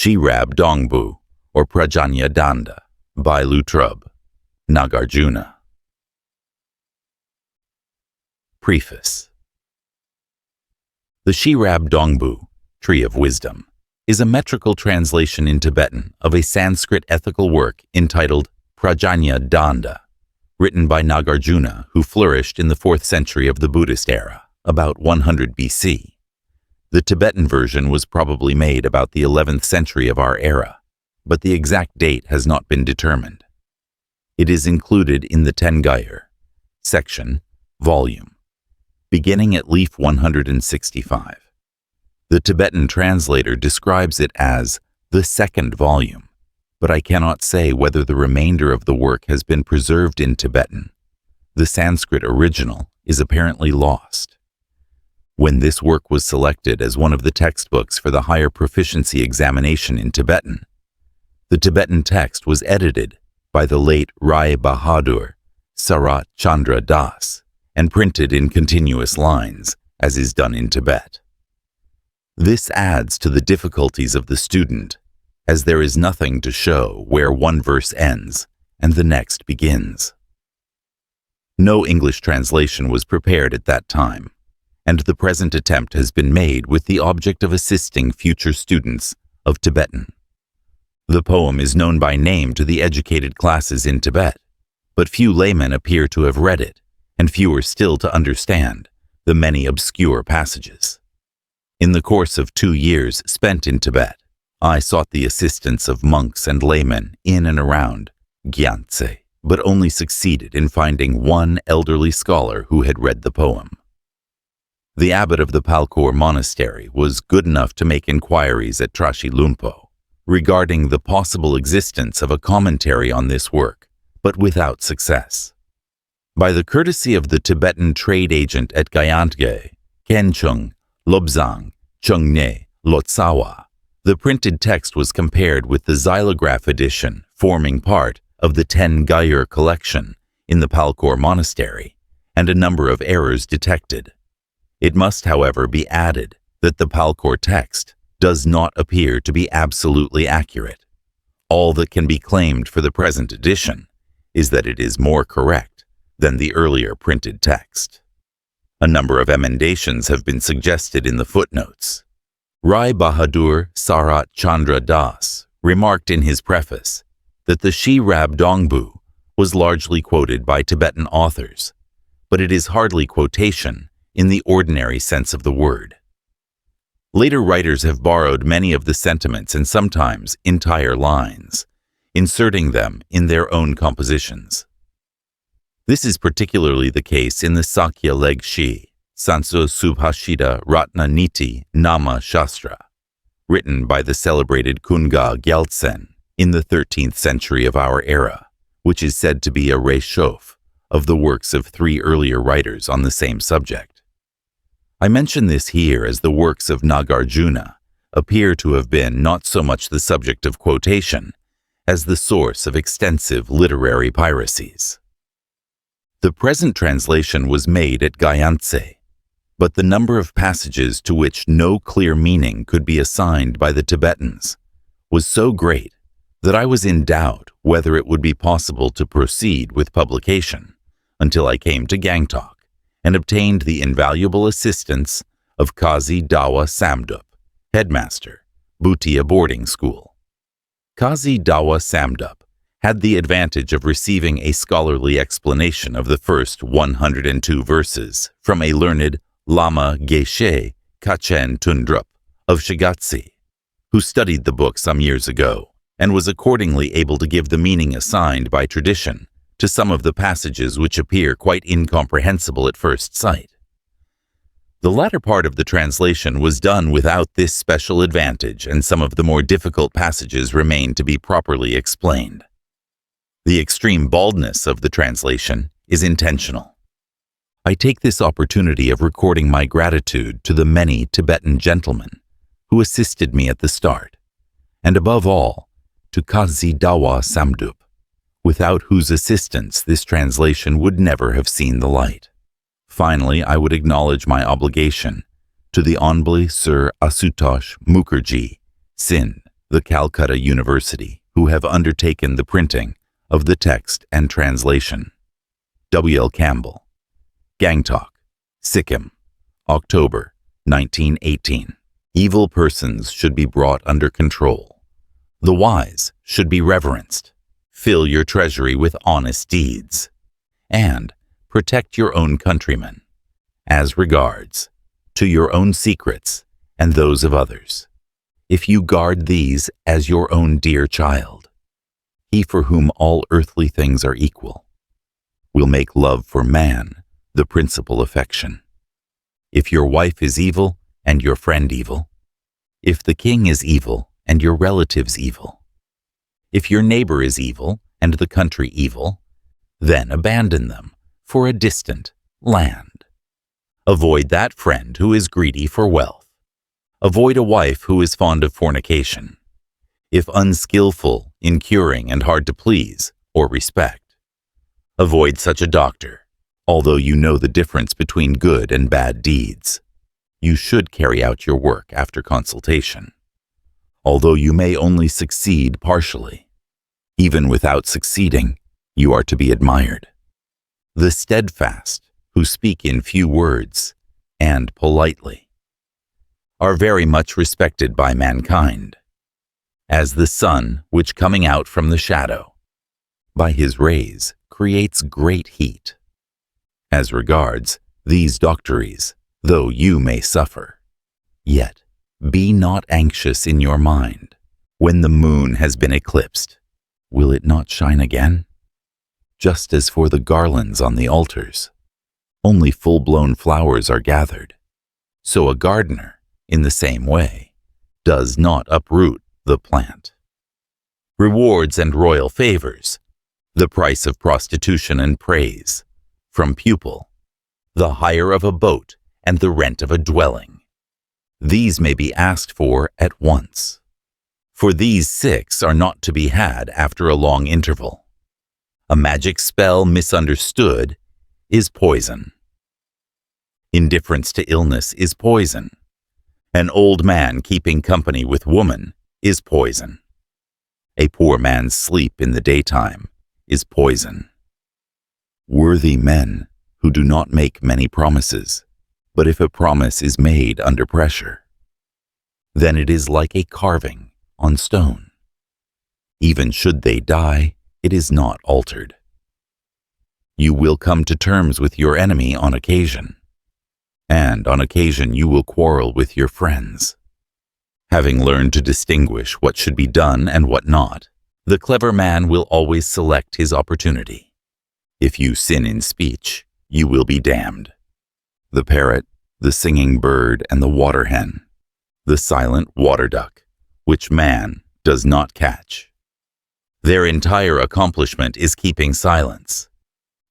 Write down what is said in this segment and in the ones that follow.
Shirab Dongbu, or Prajna Danda, by Lutrub, Nagarjuna. Preface. The Shirab Dongbu, Tree of Wisdom, is a metrical translation in Tibetan of a Sanskrit ethical work entitled Prajna Danda, written by Nagarjuna, who flourished in the 4th century of the Buddhist era, about 100 BC. The Tibetan version was probably made about the 11th century of our era, but the exact date has not been determined. It is included in the Tengayur, section, volume, beginning at leaf 165. The Tibetan translator describes it as the 2nd volume, but I cannot say whether the remainder of the work has been preserved in Tibetan. The Sanskrit original is apparently lost. When this work was selected as one of the textbooks for the higher proficiency examination in Tibetan, the Tibetan text was edited by the late Rai Bahadur Sarat Chandra Das and printed in continuous lines, as is done in Tibet. This adds to the difficulties of the student, as there is nothing to show where one verse ends and the next begins. No English translation was prepared at that time, and the present attempt has been made with the object of assisting future students of Tibetan. The poem is known by name to the educated classes in Tibet, but few laymen appear to have read it, and fewer still to understand the many obscure passages. In the course of 2 years spent in Tibet, I sought the assistance of monks and laymen in and around Gyantse, but only succeeded in finding one elderly scholar who had read the poem. The abbot of the Palkur monastery was good enough to make inquiries at Trashi Lumpo regarding the possible existence of a commentary on this work, but without success. By the courtesy of the Tibetan trade agent at Gyantse, Kenchung Lobzang Chungne Lotsawa, the printed text was compared with the xylograph edition forming part of the Tengayur collection in the Palkur monastery, and a number of errors detected. It must, however, be added that the Palkur text does not appear to be absolutely accurate. All that can be claimed for the present edition is that it is more correct than the earlier printed text. A number of emendations have been suggested in the footnotes. Rai Bahadur Sarat Chandra Das remarked in his preface that the Shirab Dongbu was largely quoted by Tibetan authors, but it is hardly quotation in the ordinary sense of the word. Later writers have borrowed many of the sentiments and sometimes entire lines, inserting them in their own compositions. This is particularly the case in the Sakya Leg Shi, Sanso Subhashita Ratna Niti Nama Shastra, written by the celebrated Kunga Gyaltsen in the 13th century of our era, which is said to be a réchauffe of the works of 3 earlier writers on the same subject. I mention this here as the works of Nagarjuna appear to have been not so much the subject of quotation as the source of extensive literary piracies. The present translation was made at Gyantse, but the number of passages to which no clear meaning could be assigned by the Tibetans was so great that I was in doubt whether it would be possible to proceed with publication until I came to Gangtok and obtained the invaluable assistance of Kazi Dawa Samdup, headmaster, Bhutia boarding school. Kazi Dawa Samdup had the advantage of receiving a scholarly explanation of the first 102 verses from a learned Lama Geshe Kachen Tundrup of Shigatse, who studied the book some years ago and was accordingly able to give the meaning assigned by tradition to some of the passages which appear quite incomprehensible at first sight. The latter part of the translation was done without this special advantage, and some of the more difficult passages remain to be properly explained. The extreme baldness of the translation is intentional. I take this opportunity of recording my gratitude to the many Tibetan gentlemen who assisted me at the start, and above all, to Kazi Dawa Samdup, without whose assistance this translation would never have seen the light. Finally, I would acknowledge my obligation to the Honorable Sir Asutosh Mukherjee, Sindh, the Calcutta University, who have undertaken the printing of the text and translation. W. L. Campbell, Gangtok, Sikkim, October 1918. Evil persons should be brought under control. The wise should be reverenced. Fill your treasury with honest deeds. And protect your own countrymen, as regards to your own secrets and those of others. If you guard these as your own dear child, he for whom all earthly things are equal will make love for man the principal affection. If your wife is evil and your friend evil, if the king is evil and your relatives evil, if your neighbor is evil and the country evil, then abandon them for a distant land. Avoid that friend who is greedy for wealth. Avoid a wife who is fond of fornication, if unskillful in curing and hard to please or respect. Avoid such a doctor, although you know the difference between good and bad deeds. You should carry out your work after consultation, although you may only succeed partially. Even without succeeding, you are to be admired. The steadfast, who speak in few words and politely, are very much respected by mankind, as the sun which coming out from the shadow, by his rays creates great heat. As regards these doctories, though you may suffer, yet be not anxious in your mind. When the moon has been eclipsed, will it not shine again? Just as for the garlands on the altars, only full-blown flowers are gathered, so a gardener, in the same way, does not uproot the plant. Rewards and royal favors, the price of prostitution and praise, from pupil, the hire of a boat and the rent of a dwelling. These may be asked for at once, for these 6 are not to be had after a long interval. A magic spell misunderstood is poison. Indifference to illness is poison. An old man keeping company with woman is poison. A poor man's sleep in the daytime is poison. Worthy men who do not make many promises, but if a promise is made under pressure, then it is like a carving on stone. Even should they die, it is not altered. You will come to terms with your enemy on occasion, and on occasion you will quarrel with your friends. Having learned to distinguish what should be done and what not, the clever man will always select his opportunity. If you sin in speech, you will be damned. The parrot, the singing bird, and the water hen, the silent water duck, which man does not catch. Their entire accomplishment is keeping silence.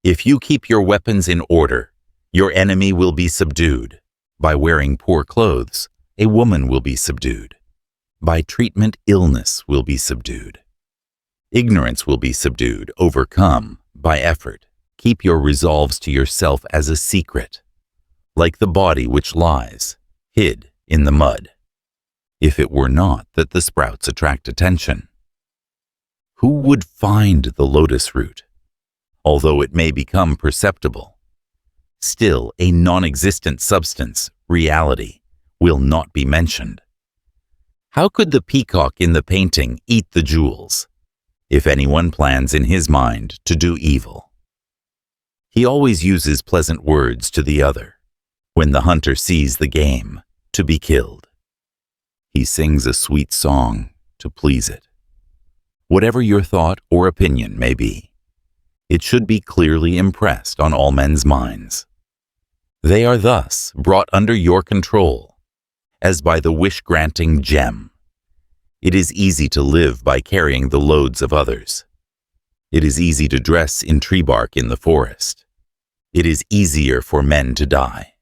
If you keep your weapons in order, your enemy will be subdued. By wearing poor clothes, a woman will be subdued. By treatment, illness will be subdued. Ignorance will be subdued, overcome by effort. Keep your resolves to yourself as a secret, like the body which lies, hid in the mud, if it were not that the sprouts attract attention. Who would find the lotus root? Although it may become perceptible, still a non-existent substance, reality, will not be mentioned. How could the peacock in the painting eat the jewels, if anyone plans in his mind to do evil? He always uses pleasant words to the other, when the hunter sees the game to be killed. He sings a sweet song to please it. Whatever your thought or opinion may be, it should be clearly impressed on all men's minds. They are thus brought under your control, as by the wish-granting gem. It is easy to live by carrying the loads of others. It is easy to dress in tree bark in the forest. It is easier for men to die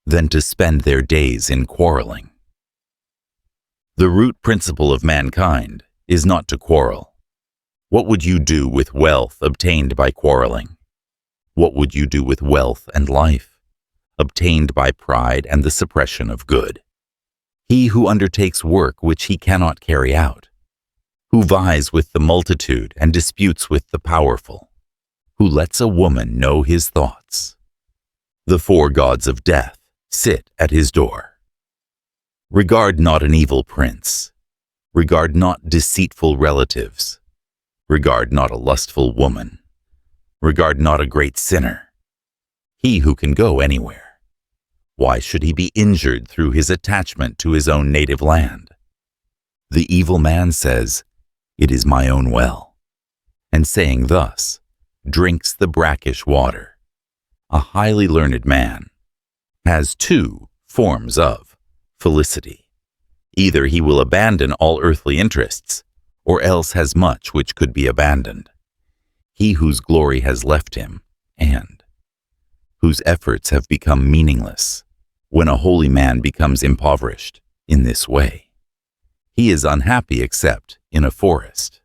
than to spend their days in quarreling. The root principle of mankind is not to quarrel. What would you do with wealth obtained by quarreling? What would you do with wealth and life obtained by pride and the suppression of good? He who undertakes work which he cannot carry out who vies with the multitude and disputes with the powerful, who lets a woman know his thoughts. The four gods of death sit at his door. Regard not an evil prince. Regard not deceitful relatives. Regard not a lustful woman. Regard not a great sinner. He who can go anywhere. Why should he be injured through his attachment to his own native land? The evil man says, "It is my own well," and saying thus, drinks the brackish water. A highly learned man has two forms of felicity. Either he will abandon all earthly interests, or else has much which could be abandoned. He whose glory has left him, and whose efforts have become meaningless, when a holy man becomes impoverished in this way, he is unhappy except in a forest.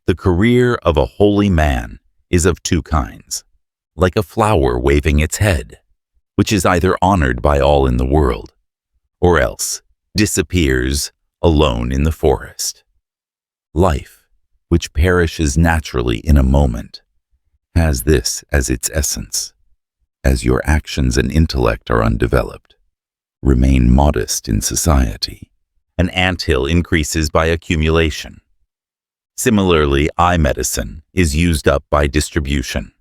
The career of a holy man is of two kinds, like a flower waving its head, which is either honored by all in the world, or else disappears alone in the forest. Life, which perishes naturally in a moment, has this as its essence. As your actions and intellect are undeveloped, remain modest in society. An anthill increases by accumulation. Similarly, eye medicine is used up by distribution.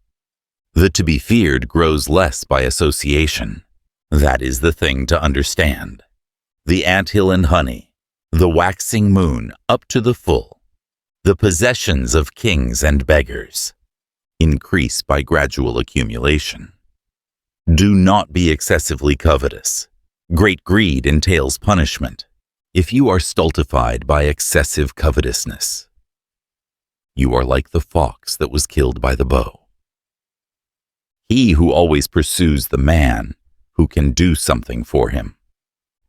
The to be feared grows less by association. That is the thing to understand. The anthill and honey, the waxing moon up to the full, the possessions of kings and beggars, increase by gradual accumulation. Do not be excessively covetous. Great greed entails punishment if you are stultified by excessive covetousness. You are like the fox that was killed by the bow. He who always pursues the man who can do something for him,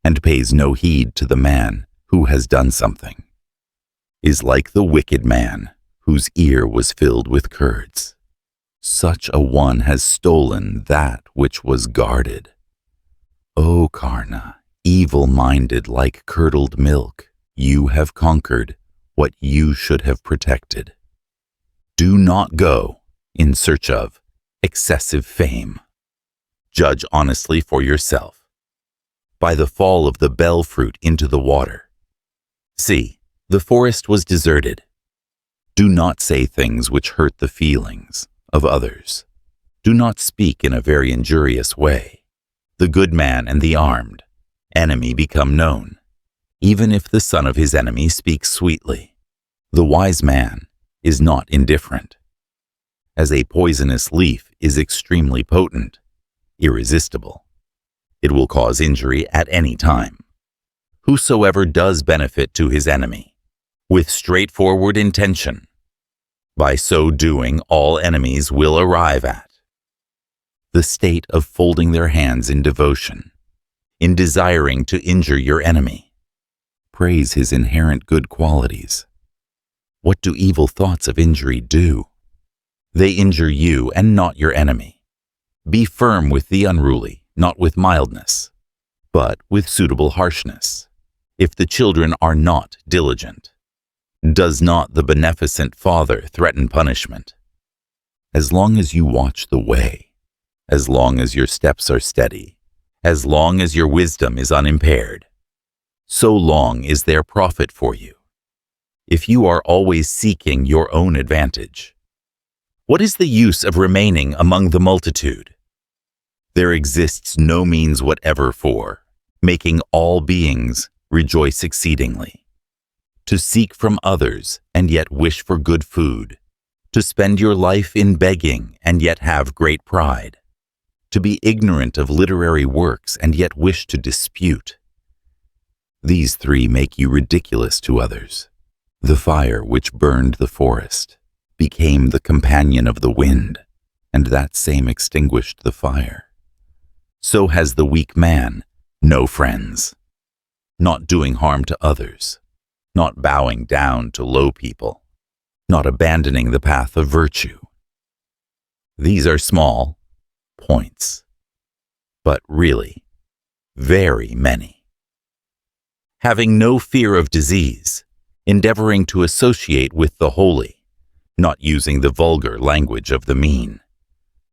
and pays no heed to the man who has done something, is like the wicked man whose ear was filled with curds. Such a one has stolen that which was guarded. O Karna, evil-minded like curdled milk, you have conquered what you should have protected. Do not go in search of excessive fame. Judge honestly for yourself. By the fall of the bell fruit into the water. See, the forest was deserted. Do not say things which hurt the feelings of others. Do not speak in a very injurious way. The good man and the armed enemy become known, even if the son of his enemy speaks sweetly. The wise man is not indifferent. As a poisonous leaf is extremely potent, irresistible, it will cause injury at any time. Whosoever does benefit to his enemy, with straightforward intention, by so doing all enemies will arrive at the state of folding their hands in devotion, in desiring to injure your enemy. Praise his inherent good qualities. What do evil thoughts of injury do? They injure you and not your enemy. Be firm with the unruly, not with mildness, but with suitable harshness. If the children are not diligent, does not the beneficent Father threaten punishment? As long as you watch the way, as long as your steps are steady, as long as your wisdom is unimpaired, so long is there profit for you. If you are always seeking your own advantage, what is the use of remaining among the multitude? There exists no means whatever for making all beings rejoice exceedingly. To seek from others and yet wish for good food, to spend your life in begging and yet have great pride, to be ignorant of literary works and yet wish to dispute. These three make you ridiculous to others. The fire which burned the forest became the companion of the wind, and that same extinguished the fire. So has the weak man no friends, not doing harm to others, not bowing down to low people, not abandoning the path of virtue. These are small points, but really very many. Having no fear of disease, endeavoring to associate with the holy, not using the vulgar language of the mean.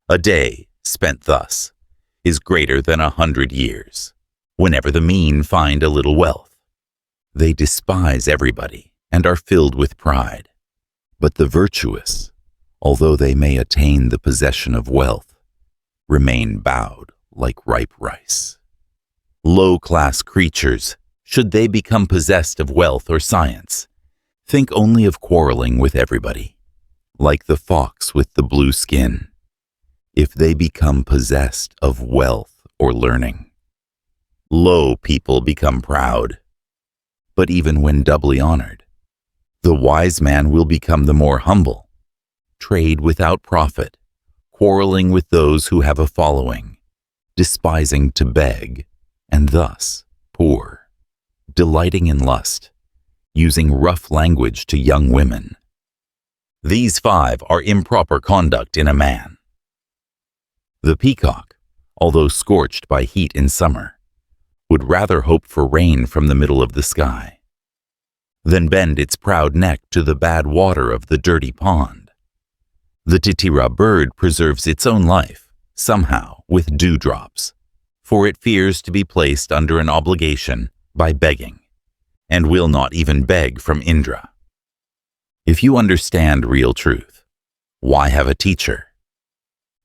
A day spent thus is greater than 100 years, whenever the mean find a little wealth. They despise everybody and are filled with pride. But the virtuous, although they may attain the possession of wealth, remain bowed like ripe rice. Low-class creatures, should they become possessed of wealth or science, think only of quarreling with everybody, like the fox with the blue skin. If they become possessed of wealth or learning, low people become proud. But even when doubly honored, the wise man will become the more humble, trade without profit, quarreling with those who have a following, despising to beg, and thus poor, delighting in lust, using rough language to young women. These 5 are improper conduct in a man. The peacock, although scorched by heat in summer, would rather hope for rain from the middle of the sky than bend its proud neck to the bad water of the dirty pond. The titira bird preserves its own life, somehow, with dewdrops, for it fears to be placed under an obligation by begging, and will not even beg from Indra. If you understand real truth, why have a teacher?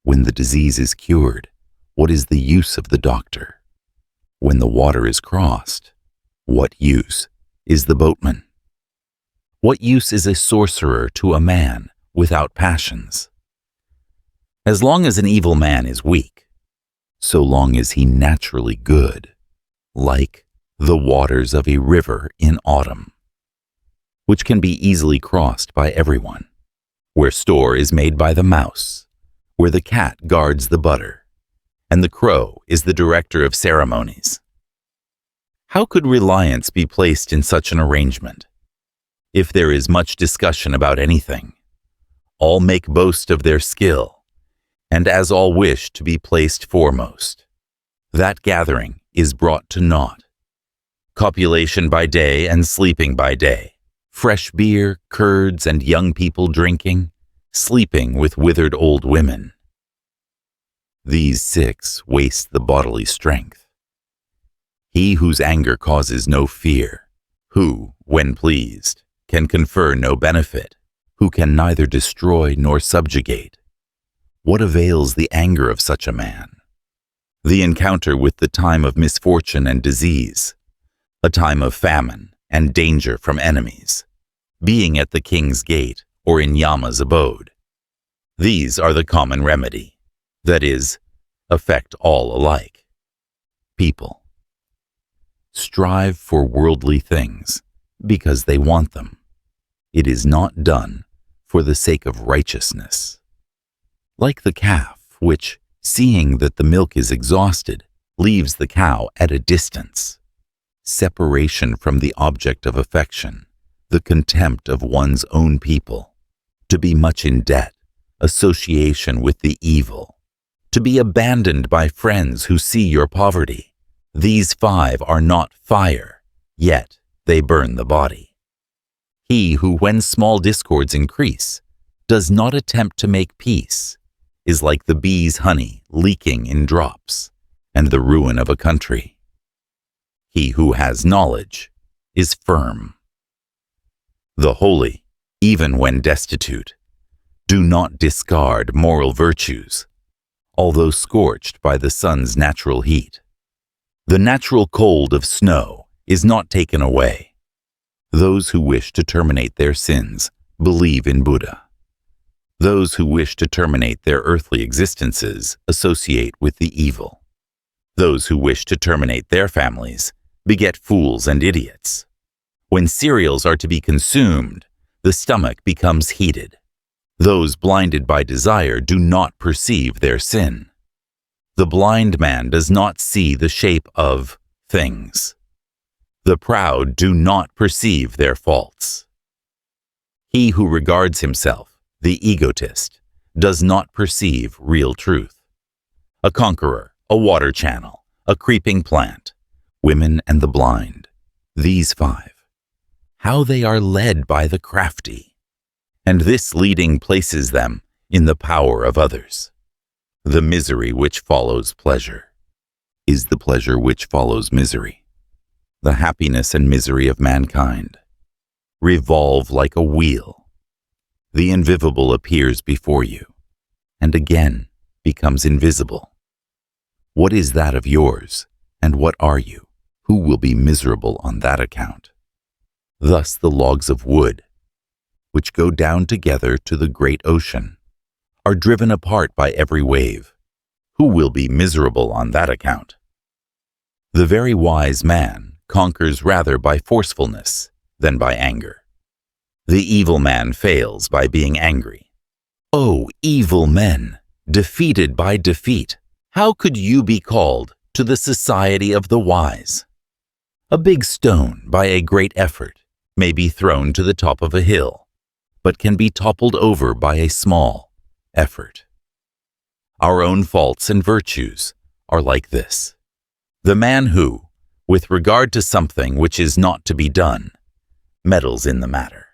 When the disease is cured, what is the use of the doctor? When the water is crossed, what use is the boatman? What use is a sorcerer to a man without passions? As long as an evil man is weak, so long is he naturally good, like the waters of a river in autumn, which can be easily crossed by everyone, where store is made by the mouse, where the cat guards the butter, and the crow is the director of ceremonies. How could reliance be placed in such an arrangement? If there is much discussion about anything, all make boast of their skill, and as all wish to be placed foremost, that gathering is brought to naught. Copulation by day and sleeping by day, fresh beer, curds, and young people drinking, sleeping with withered old women. These 6 waste the bodily strength. He whose anger causes no fear, who, when pleased, can confer no benefit, who can neither destroy nor subjugate. What avails the anger of such a man? The encounter with the time of misfortune and disease, a time of famine and danger from enemies, being at the king's gate or in Yama's abode. These are the common remedy, that is, affect all alike. People strive for worldly things because they want them. It is not done for the sake of righteousness. Like the calf, which, seeing that the milk is exhausted, leaves the cow at a distance. Separation from the object of affection, the contempt of one's own people, to be much in debt, association with the evil, to be abandoned by friends who see your poverty. These 5 are not fire, yet they burn the body. He who, when small discords increase, does not attempt to make peace, is like the bee's honey leaking in drops, and the ruin of a country. He who has knowledge is firm. The holy, even when destitute, do not discard moral virtues, although scorched by the sun's natural heat. The natural cold of snow is not taken away. Those who wish to terminate their sins believe in Buddha. Those who wish to terminate their earthly existences associate with the evil. Those who wish to terminate their families beget fools and idiots. When cereals are to be consumed, the stomach becomes heated. Those blinded by desire do not perceive their sin. The blind man does not see the shape of things. The proud do not perceive their faults. He who regards himself, the egotist, does not perceive real truth. A conqueror, a water channel, a creeping plant, women and the blind, these 5 how they are led by the crafty, and this leading places them in the power of others. The misery which follows pleasure is the pleasure which follows misery. The happiness and misery of mankind revolve like a wheel. The invisible appears before you, and again becomes invisible. What is that of yours, and what are you? Who will be miserable on that account? Thus the logs of wood, which go down together to the great ocean, are driven apart by every wave. Who will be miserable on that account? The very wise man conquers rather by forcefulness than by anger. The evil man fails by being angry. O evil men, defeated by defeat, how could you be called to the society of the wise? A big stone, by a great effort, may be thrown to the top of a hill, but can be toppled over by a small effort. Our own faults and virtues are like this. The man who, with regard to something which is not to be done, meddles in the matter,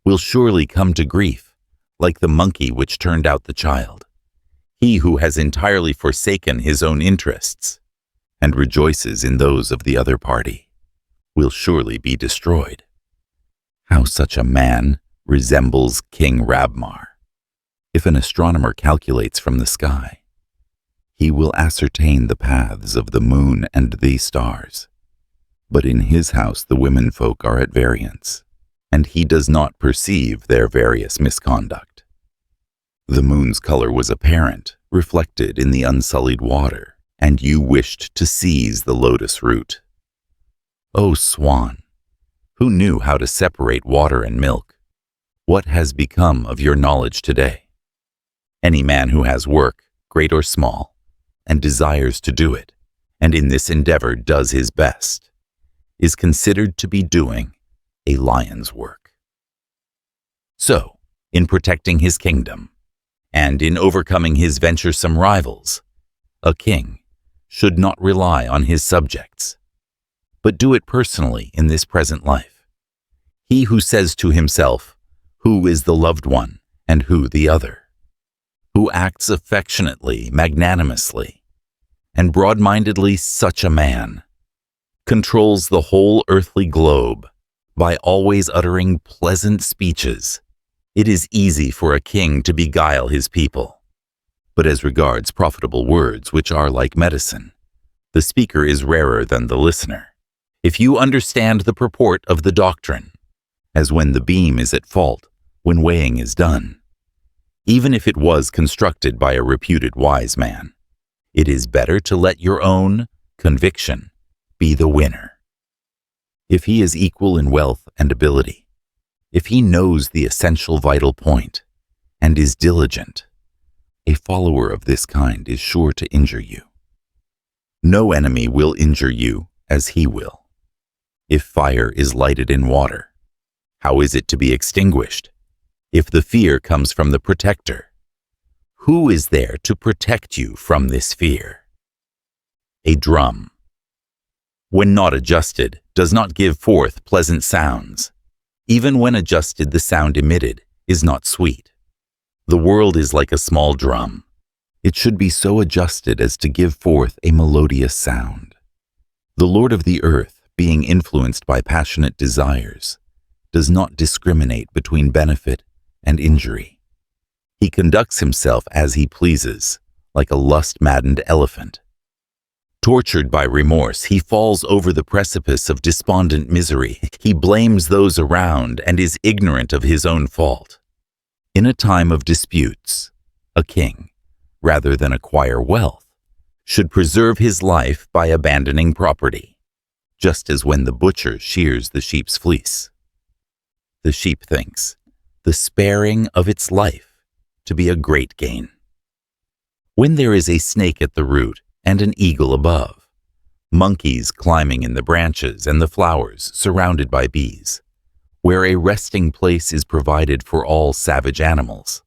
will surely come to grief, like the monkey which turned out the child. He who has entirely forsaken his own interests and rejoices in those of the other party will surely be destroyed. How such a man resembles King Rabmar. If an astronomer calculates from the sky, he will ascertain the paths of the moon and the stars. But in his house the women folk are at variance, and he does not perceive their various misconduct. The moon's color was apparent, reflected in the unsullied water, and you wished to seize the lotus root. O swan, who knew how to separate water and milk, what has become of your knowledge today? Any man who has work, great or small, and desires to do it, and in this endeavor does his best, is considered to be doing a lion's work. So, in protecting his kingdom, and in overcoming his venturesome rivals, a king should not rely on his subjects, but do it personally in this present life. He who says to himself, who is the loved one, and who the other? Who acts affectionately, magnanimously, and broad-mindedly, such a man controls the whole earthly globe by always uttering pleasant speeches. It is easy for a king to beguile his people, but as regards profitable words, which are like medicine, the speaker is rarer than the listener. If you understand the purport of the doctrine, as when the beam is at fault when weighing is done, even if it was constructed by a reputed wise man, it is better to let your own conviction be the winner. If he is equal in wealth and ability, if he knows the essential vital point and is diligent, a follower of this kind is sure to injure you. No enemy will injure you as he will. If fire is lighted in water, how is it to be extinguished? If the fear comes from the protector, who is there to protect you from this fear? A drum, when not adjusted, does not give forth pleasant sounds. Even when adjusted, the sound emitted is not sweet. The world is like a small drum. It should be so adjusted as to give forth a melodious sound. The Lord of the earth, being influenced by passionate desires, does not discriminate between benefit and injury. He conducts himself as he pleases, like a lust-maddened elephant. Tortured by remorse, he falls over the precipice of despondent misery. He blames those around and is ignorant of his own fault. In a time of disputes, a king, rather than acquire wealth, should preserve his life by abandoning property, just as when the butcher shears the sheep's fleece. The sheep thinks the sparing of its life to be a great gain. When there is a snake at the root and an eagle above, monkeys climbing in the branches and the flowers surrounded by bees, where a resting place is provided for all savage animals,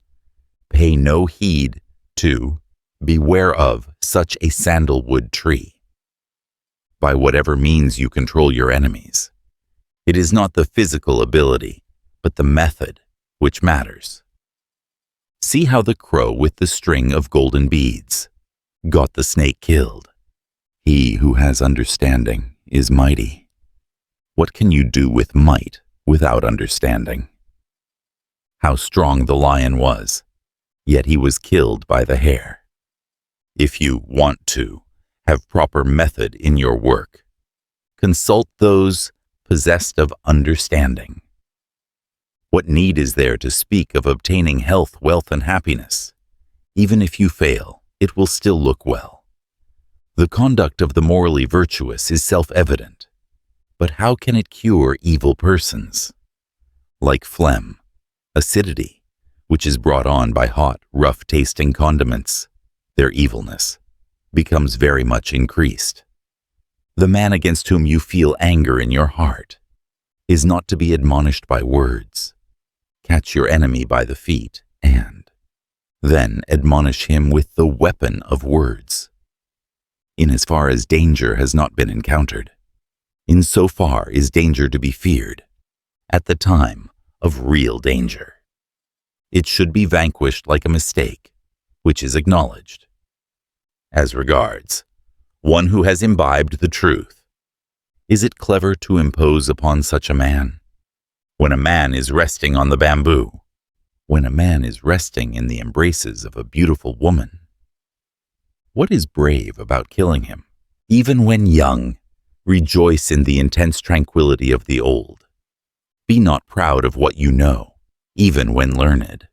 pay no heed to, beware of such a sandalwood tree. By whatever means you control your enemies, It is not the physical ability, but the method which matters. See how the crow with the string of golden beads got the snake killed. He who has understanding is mighty. What can you do with might without understanding? How strong the lion was, yet he was killed by the hare. If you want to have proper method in your work, consult those possessed of understanding. What need is there to speak of obtaining health, wealth, and happiness? Even if you fail, it will still look well. The conduct of the morally virtuous is self-evident, but how can it cure evil persons? Like phlegm, acidity, which is brought on by hot, rough-tasting condiments, their evilness becomes very much increased. The man against whom you feel anger in your heart is not to be admonished by words. Catch your enemy by the feet and then admonish him with the weapon of words. In as far as danger has not been encountered, in so far is danger to be feared at the time of real danger. It should be vanquished like a mistake, which is acknowledged. As regards one who has imbibed the truth, is it clever to impose upon such a man? When a man is resting on the bamboo, when a man is resting in the embraces of a beautiful woman, what is brave about killing him? Even when young, rejoice in the intense tranquility of the old. Be not proud of what you know, even when learned.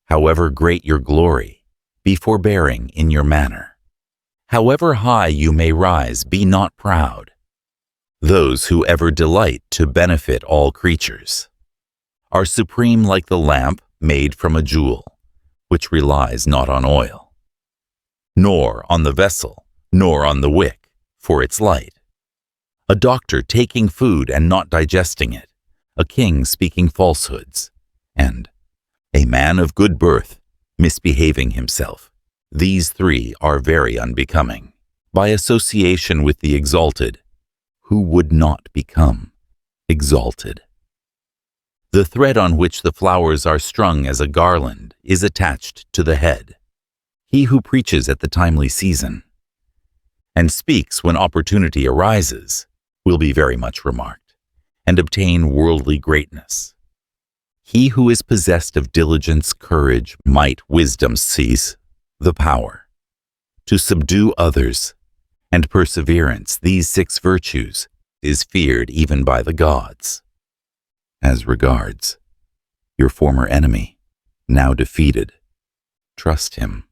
However great your glory, be forbearing in your manner. However high you may rise, be not proud. Those who ever delight to benefit all creatures are supreme like the lamp made from a jewel, which relies not on oil, nor on the vessel, nor on the wick for its light. A doctor taking food and not digesting it, a king speaking falsehoods, and a man of good birth misbehaving himself. These three are very unbecoming. By association with the exalted, who would not become exalted? The thread on which the flowers are strung as a garland is attached to the head. He who preaches at the timely season and speaks when opportunity arises will be very much remarked and obtain worldly greatness. He who is possessed of diligence, courage, might, wisdom, sees the power to subdue others, and perseverance, these 6 virtues, is feared even by the gods. As regards your former enemy, now defeated, trust him,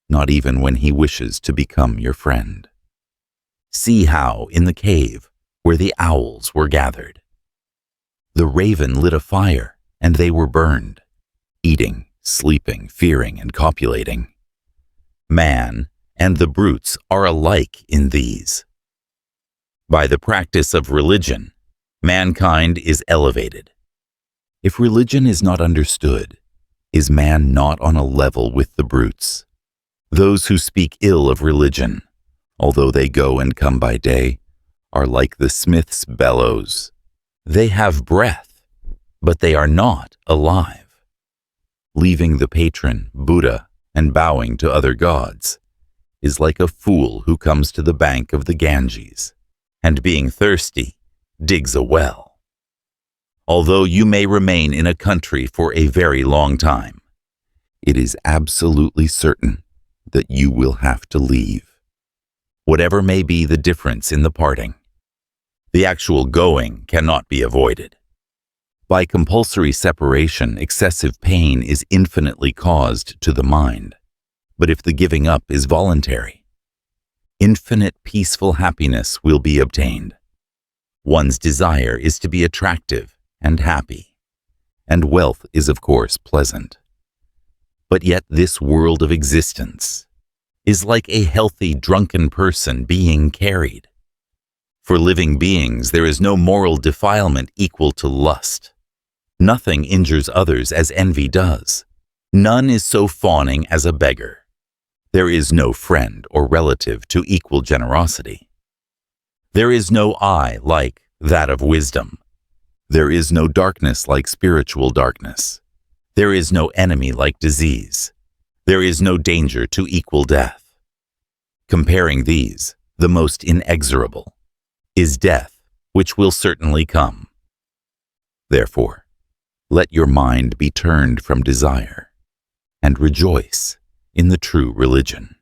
not even when he wishes to become your friend. See how, in the cave where the owls were gathered, the raven lit a fire, and they were burned, eating, sleeping, fearing, and copulating. Man and the brutes are alike in these. By the practice of religion, mankind is elevated. If religion is not understood, is man not on a level with the brutes? Those who speak ill of religion, although they go and come by day, are like the smith's bellows. They have breath, but they are not alive. Leaving the patron, Buddha, and bowing to other gods is like a fool who comes to the bank of the Ganges and, being thirsty, digs a well. Although you may remain in a country for a very long time, it is absolutely certain that you will have to leave. Whatever may be the difference in the parting, the actual going cannot be avoided. By compulsory separation, excessive pain is infinitely caused to the mind. But if the giving up is voluntary, infinite peaceful happiness will be obtained. One's desire is to be attractive and happy, and wealth is of course pleasant. But yet this world of existence is like a healthy drunken person being carried. For living beings there is no moral defilement equal to lust. Nothing injures others as envy does. None is so fawning as a beggar. There is no friend or relative to equal generosity. There is no eye like that of wisdom. There is no darkness like spiritual darkness. There is no enemy like disease. There is no danger to equal death. Comparing these, the most inexorable is death, which will certainly come. Therefore, let your mind be turned from desire and rejoice in the true religion.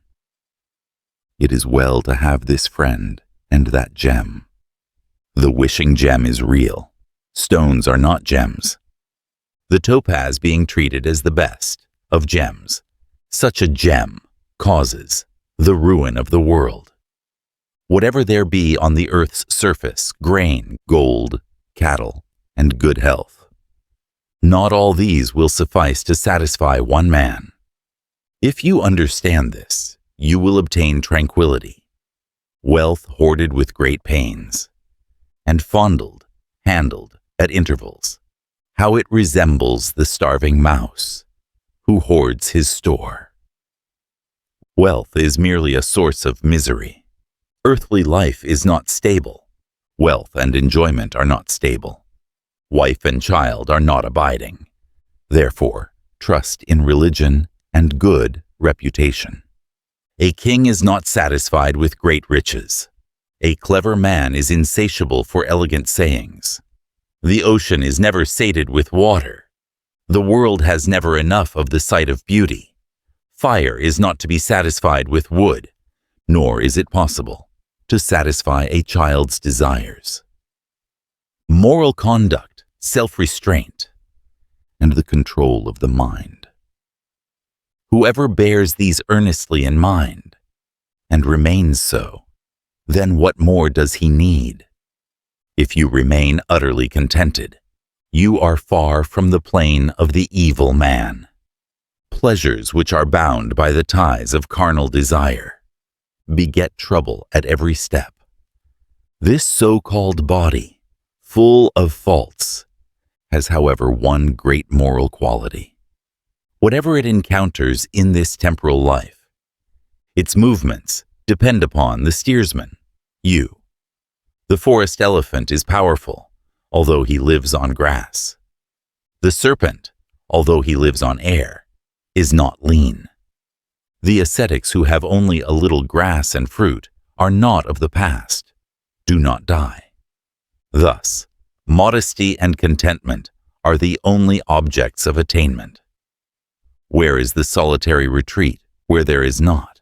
It is well to have this friend and that gem. The wishing gem is real. Stones are not gems. The topaz being treated as the best of gems, such a gem causes the ruin of the world. Whatever there be on the earth's surface, grain, gold, cattle, and good health, not all these will suffice to satisfy one man. If you understand this, you will obtain tranquility, wealth hoarded with great pains, and fondled, handled at intervals, how it resembles the starving mouse who hoards his store. Wealth is merely a source of misery. Earthly life is not stable. Wealth and enjoyment are not stable. Wife and child are not abiding. Therefore, trust in religion and good reputation. A king is not satisfied with great riches. A clever man is insatiable for elegant sayings. The ocean is never sated with water. The world has never enough of the sight of beauty. Fire is not to be satisfied with wood, nor is it possible to satisfy a child's desires. Moral conduct, self-restraint, and the control of the mind. Whoever bears these earnestly in mind and remains so, then what more does he need? If you remain utterly contented, you are far from the plane of the evil man. Pleasures which are bound by the ties of carnal desire beget trouble at every step. This so-called body, full of faults, has, however, one great moral quality. Whatever it encounters in this temporal life, its movements depend upon the steersman, you. The forest elephant is powerful, although he lives on grass. The serpent, although he lives on air, is not lean. The ascetics who have only a little grass and fruit are not of the past, do not die. Thus, modesty and contentment are the only objects of attainment. Where is the solitary retreat where there is not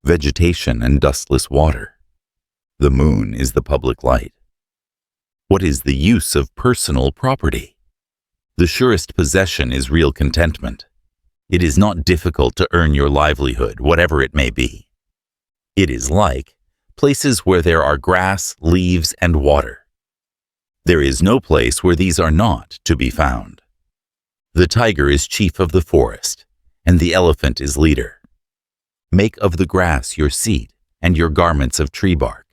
vegetation and dustless water? The moon is the public light. What is the use of personal property? The surest possession is real contentment. It is not difficult to earn your livelihood, whatever it may be. It is like places where there are grass, leaves, and water. There is no place where these are not to be found. The tiger is chief of the forest, and the elephant is leader. Make of the grass your seat and your garments of tree bark,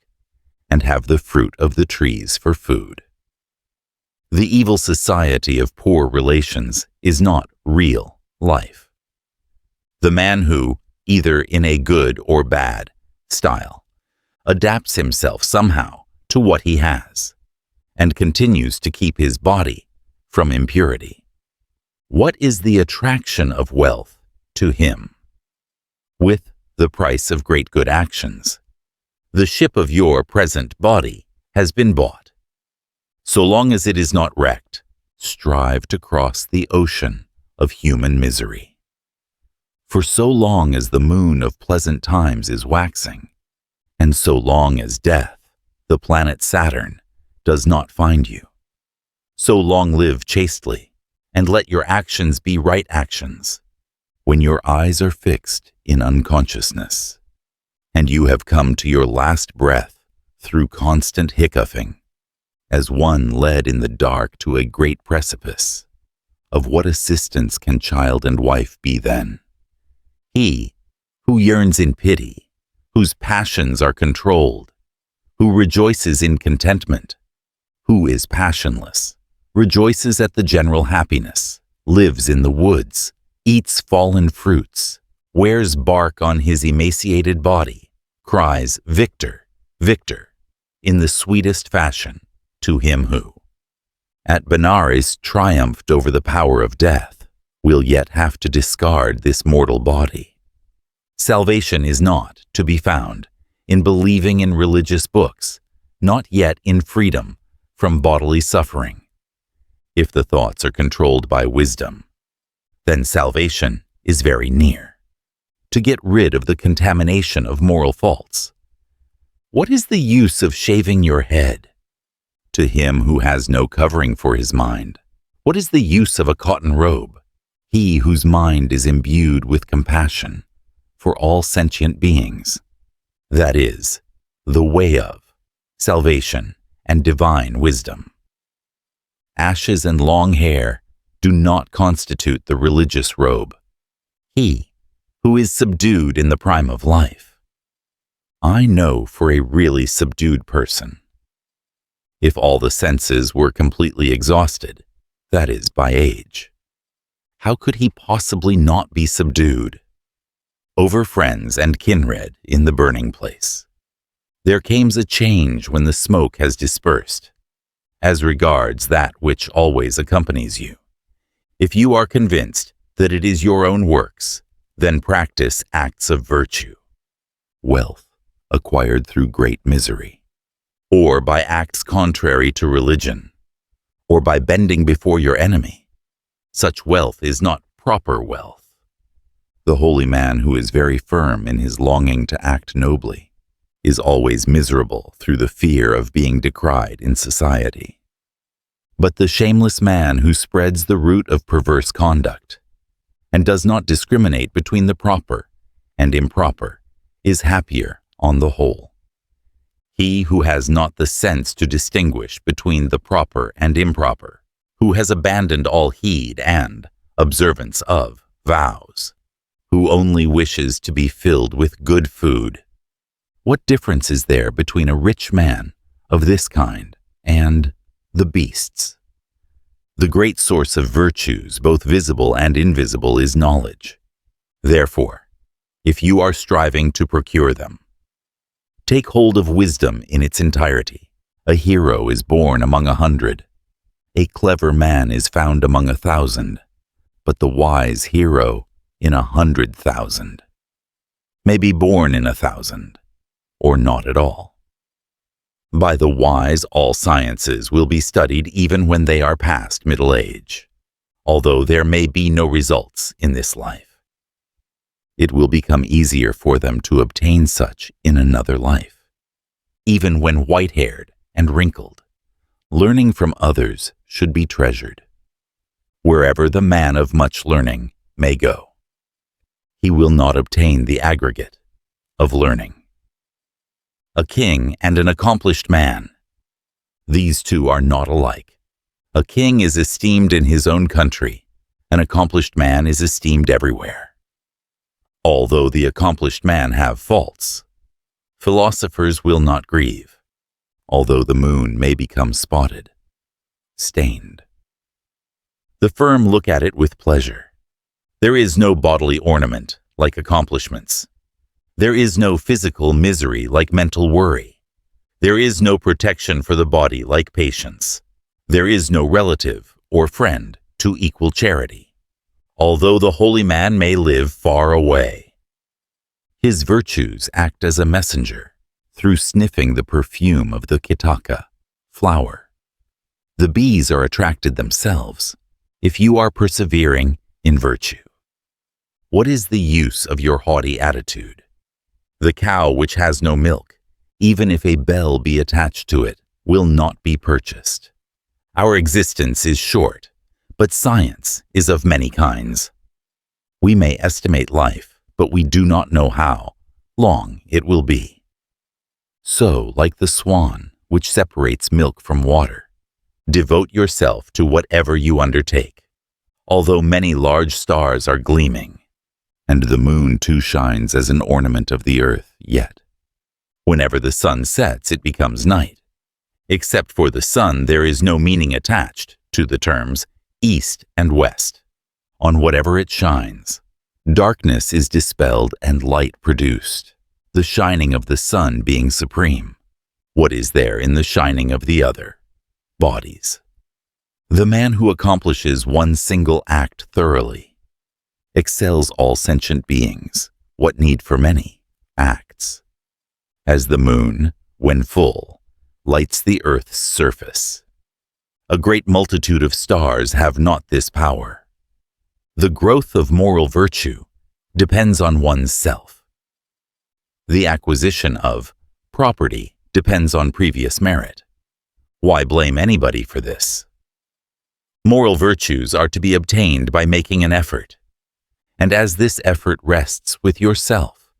and have the fruit of the trees for food. The evil society of poor relations is not real life. The man who, either in a good or bad style, adapts himself somehow to what he has, and continues to keep his body from impurity. What is the attraction of wealth to him? With the price of great good actions, the ship of your present body has been bought. So long as it is not wrecked, strive to cross the ocean of human misery. For so long as the moon of pleasant times is waxing, and so long as death, the planet Saturn, does not find you, so long live chastely, and let your actions be right actions, when your eyes are fixed in unconsciousness, and you have come to your last breath through constant hiccoughing, as one led in the dark to a great precipice. Of what assistance can child and wife be then? He who yearns in pity, whose passions are controlled, who rejoices in contentment, who is passionless, rejoices at the general happiness, lives in the woods, eats fallen fruits, wears bark on his emaciated body, cries, "Victor, Victor," in the sweetest fashion, to him who, at Benares, triumphed over the power of death, will yet have to discard this mortal body. Salvation is not to be found in believing in religious books, not yet in freedom from bodily suffering. If the thoughts are controlled by wisdom, then salvation is very near. To get rid of the contamination of moral faults. What is the use of shaving your head? To him who has no covering for his mind, what is the use of a cotton robe? He whose mind is imbued with compassion for all sentient beings, that is, the way of salvation and divine wisdom. Ashes and long hair do not constitute the religious robe. He who is subdued in the prime of life. I know for a really subdued person. If all the senses were completely exhausted, that is, by age, how could he possibly not be subdued? Over friends and kindred in the burning place. There comes a change when the smoke has dispersed, as regards that which always accompanies you. If you are convinced that it is your own works, then practice acts of virtue, wealth acquired through great misery, or by acts contrary to religion, or by bending before your enemy. Such wealth is not proper wealth. The holy man who is very firm in his longing to act nobly is always miserable through the fear of being decried in society. But the shameless man who spreads the root of perverse conduct and does not discriminate between the proper and improper is happier on the whole. He who has not the sense to distinguish between the proper and improper, who has abandoned all heed and observance of vows, who only wishes to be filled with good food. What difference is there between a rich man of this kind and the beasts? The great source of virtues, both visible and invisible, is knowledge. Therefore, if you are striving to procure them, take hold of wisdom in its entirety. A hero is born among 100. A clever man is found among 1,000, but the wise hero in 100,000 may be born in 1,000, or not at all. By the wise, all sciences will be studied even when they are past middle age, although there may be no results in this life. It will become easier for them to obtain such in another life. Even when white-haired and wrinkled, learning from others should be treasured. Wherever the man of much learning may go, he will not obtain the aggregate of learning. A king and an accomplished man. These two are not alike. A king is esteemed in his own country. An accomplished man is esteemed everywhere. Although the accomplished man have faults, philosophers will not grieve, although the moon may become spotted, stained. The firm look at it with pleasure. There is no bodily ornament like accomplishments. There is no physical misery like mental worry. There is no protection for the body like patience. There is no relative or friend to equal charity, although the holy man may live far away. His virtues act as a messenger through sniffing the perfume of the kitaka, flower. The bees are attracted themselves if you are persevering in virtue. What is the use of your haughty attitude? The cow which has no milk, even if a bell be attached to it, will not be purchased. Our existence is short, but science is of many kinds. We may estimate life, but we do not know how long it will be. So, like the swan which separates milk from water, devote yourself to whatever you undertake. Although many large stars are gleaming, and the moon too shines as an ornament of the earth, yet, whenever the sun sets, it becomes night. Except for the sun, there is no meaning attached to the terms east and west. On whatever it shines, darkness is dispelled and light produced, the shining of the sun being supreme. What is there in the shining of the other? bodies. The man who accomplishes one single act thoroughly excels all sentient beings. What need for many acts? As the moon, when full, lights the earth's surface, a great multitude of stars have not this power. The growth of moral virtue depends on one's self. The acquisition of property depends on previous merit. Why blame anybody for this? Moral virtues are to be obtained by making an effort, and as this effort rests with yourself,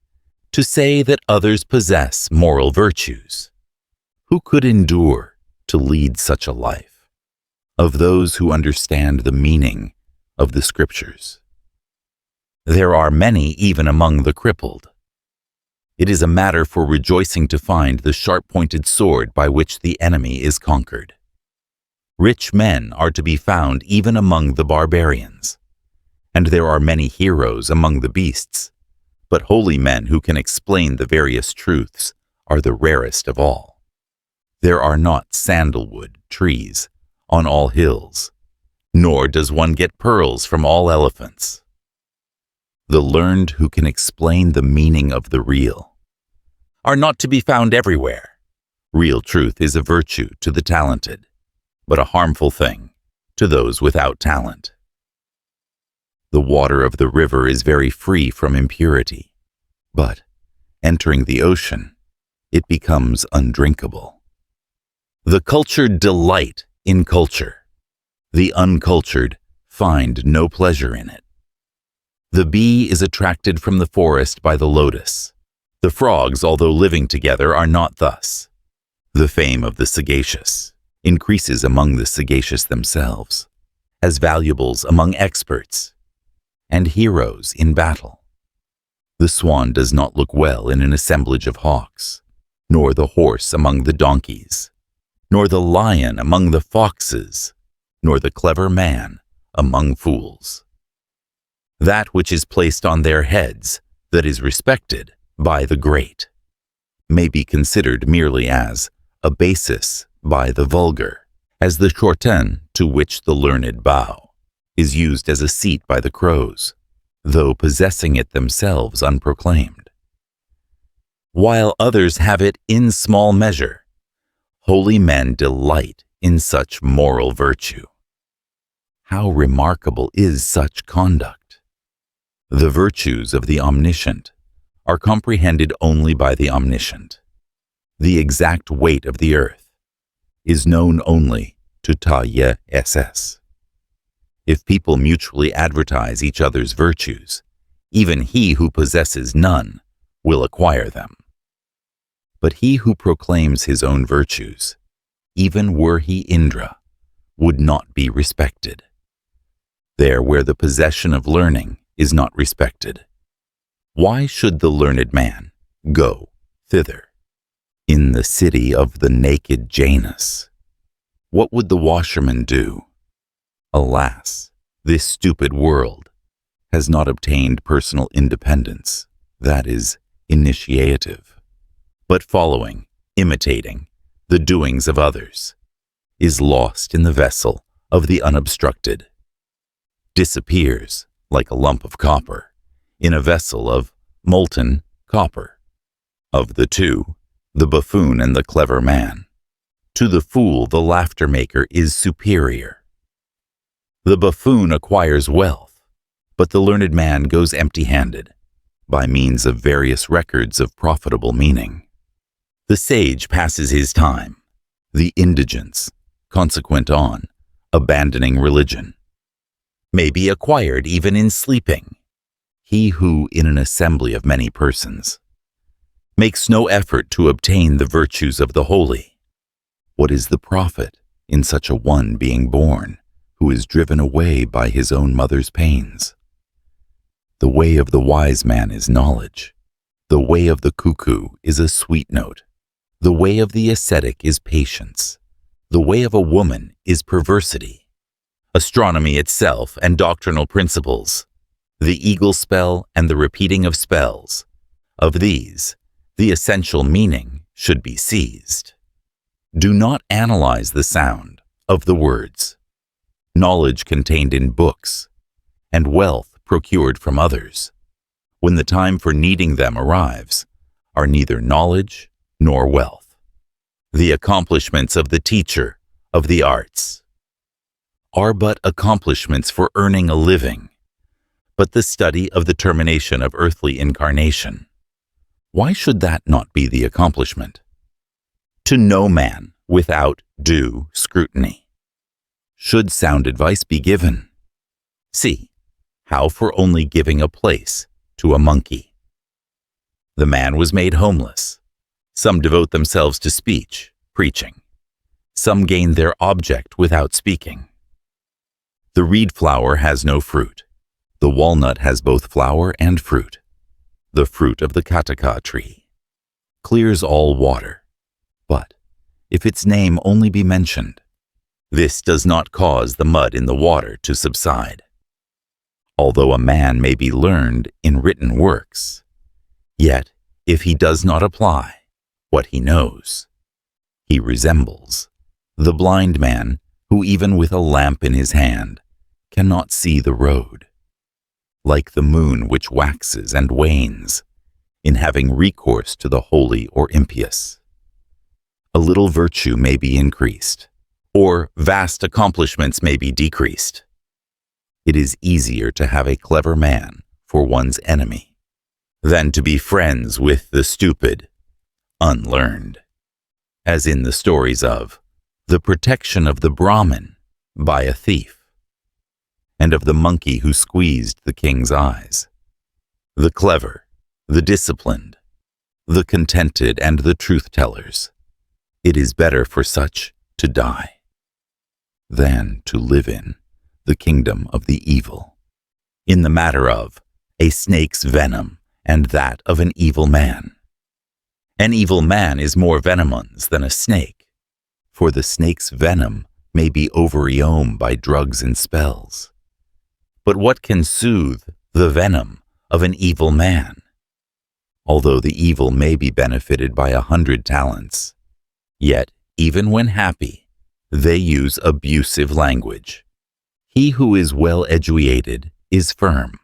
to say that others possess moral virtues. Who could endure to lead such a life? Of those who understand the meaning of the Scriptures. There are many even among the crippled. It is a matter for rejoicing to find the sharp-pointed sword by which the enemy is conquered. Rich men are to be found even among the barbarians, and there are many heroes among the beasts, but holy men who can explain the various truths are the rarest of all. There are not sandalwood trees on all hills, nor does one get pearls from all elephants. The learned who can explain the meaning of the real are not to be found everywhere. Real truth is a virtue to the talented, but a harmful thing to those without talent. The water of the river is very free from impurity, but, entering the ocean, it becomes undrinkable. The cultured delight in culture. The uncultured find no pleasure in it. The bee is attracted from the forest by the lotus. The frogs, although living together, are not thus. The fame of the sagacious increases among the sagacious themselves, as valuables among experts, and heroes in battle. The swan does not look well in an assemblage of hawks, nor the horse among the donkeys, nor the lion among the foxes, nor the clever man among fools. That which is placed on their heads, that is respected by the great, may be considered merely as a basis by the vulgar, as the shorten to which the learned bow is used as a seat by the crows, though possessing it themselves unproclaimed. While others have it in small measure, holy men delight in such moral virtue. How remarkable is such conduct! The virtues of the omniscient are comprehended only by the omniscient. The exact weight of the earth is known only to Taya SS. If people mutually advertise each other's virtues, even he who possesses none will acquire them. But he who proclaims his own virtues, even were he Indra, would not be respected. There where the possession of learning is not respected, why should the learned man go thither? In the city of the naked Janus, what would the washerman do? Alas, this stupid world has not obtained personal independence, that is, initiative, but following, imitating the doings of others, is lost in the vessel of the unobstructed, disappears like a lump of copper in a vessel of molten copper. Of the two, the buffoon and the clever man, to the fool the laughter maker is superior. The buffoon acquires wealth, but the learned man goes empty-handed, by means of various records of profitable meaning. The sage passes his time, the indigence, consequent on, abandoning religion, may be acquired even in sleeping. He who, in an assembly of many persons, makes no effort to obtain the virtues of the holy, what is the profit in such a one being born, who is driven away by his own mother's pains? The way of the wise man is knowledge. The way of the cuckoo is a sweet note. The way of the ascetic is patience. The way of a woman is perversity. Astronomy itself and doctrinal principles, the eagle spell and the repeating of spells, of these, the essential meaning should be seized. Do not analyze the sound, of the words, knowledge contained in books, and wealth procured from others, when the time for needing them arrives, are neither knowledge nor wealth. The accomplishments of the teacher of the arts are but accomplishments for earning a living, but the study of the termination of earthly incarnation, why should that not be the accomplishment? To no man without due scrutiny should sound advice be given. See, how for only giving a place to a monkey. The man was made homeless. Some devote themselves to speech, preaching. Some gain their object without speaking. The reed flower has no fruit. The walnut has both flower and fruit. The fruit of the kataka tree clears all water. But if its name only be mentioned, this does not cause the mud in the water to subside. Although a man may be learned in written works, yet if he does not apply what he knows, he resembles the blind man who even with a lamp in his hand cannot see the road, like the moon which waxes and wanes in having recourse to the holy or impious. A little virtue may be increased, or vast accomplishments may be decreased. It is easier to have a clever man for one's enemy than to be friends with the stupid, unlearned, as in the stories of the protection of the Brahmin by a thief, and of the monkey who squeezed the king's eyes. The clever, the disciplined, the contented, and the truth-tellers, it is better for such to die than to live in the kingdom of the evil, in the matter of a snake's venom and that of an evil man. An evil man is more venomous than a snake, for the snake's venom may be overeome by drugs and spells. But what can soothe the venom of an evil man? Although the evil may be benefited by 100 talents, yet even when happy, they use abusive language. He who is well educated is firm.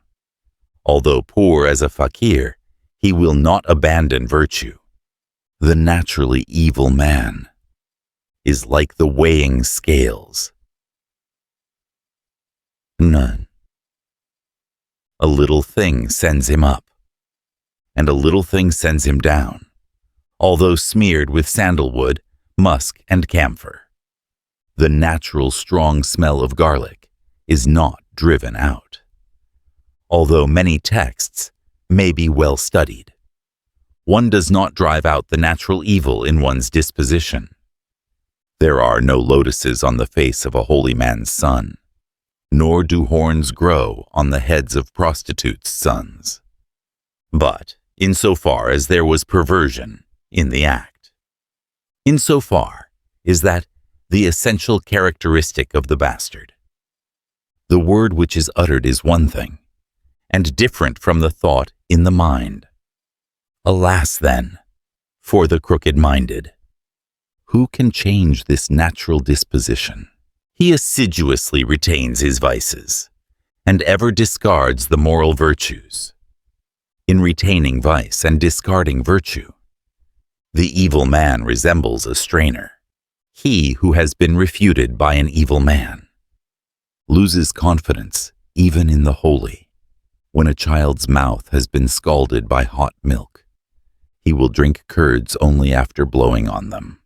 Although poor as a fakir, he will not abandon virtue. The naturally evil man is like the weighing scales. None. A little thing sends him up, and a little thing sends him down, although smeared with sandalwood, musk, and camphor. The natural strong smell of garlic is not driven out. Although many texts may be well studied, one does not drive out the natural evil in one's disposition. There are no lotuses on the face of a holy man's son, nor do horns grow on the heads of prostitutes' sons. But insofar as there was perversion in the act, insofar is that the essential characteristic of the bastard. The word which is uttered is one thing, and different from the thought in the mind. Alas, then, for the crooked-minded! Who can change this natural disposition? He assiduously retains his vices, and ever discards the moral virtues. In retaining vice and discarding virtue, the evil man resembles a strainer. He who has been refuted by an evil man loses confidence even in the holy. When a child's mouth has been scalded by hot milk, he will drink curds only after blowing on them.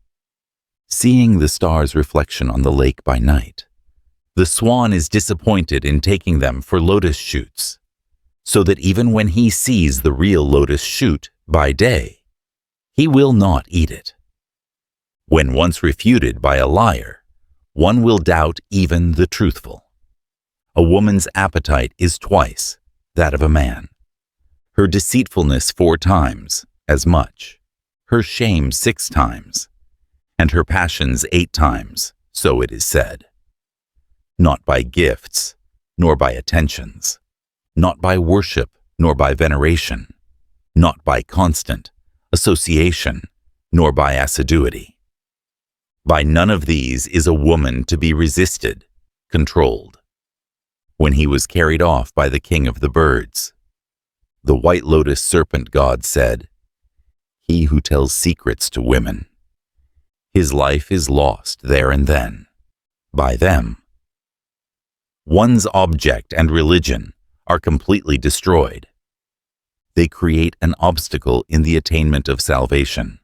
Seeing the star's reflection on the lake by night, the swan is disappointed in taking them for lotus shoots, so that even when he sees the real lotus shoot by day, he will not eat it. When once refuted by a liar, one will doubt even the truthful. A woman's appetite is twice that of a man, her deceitfulness 4 times as much, her shame 6 times, and her passions 8 times, so it is said. Not by gifts, nor by attentions, not by worship, nor by veneration, not by constant association, nor by assiduity, By none of these is a woman to be resisted, controlled. When he was carried off by the king of the birds, the white lotus serpent god said, "He who tells secrets to women, his life is lost there and then, by them. One's object and religion are completely destroyed. They create an obstacle in the attainment of salvation.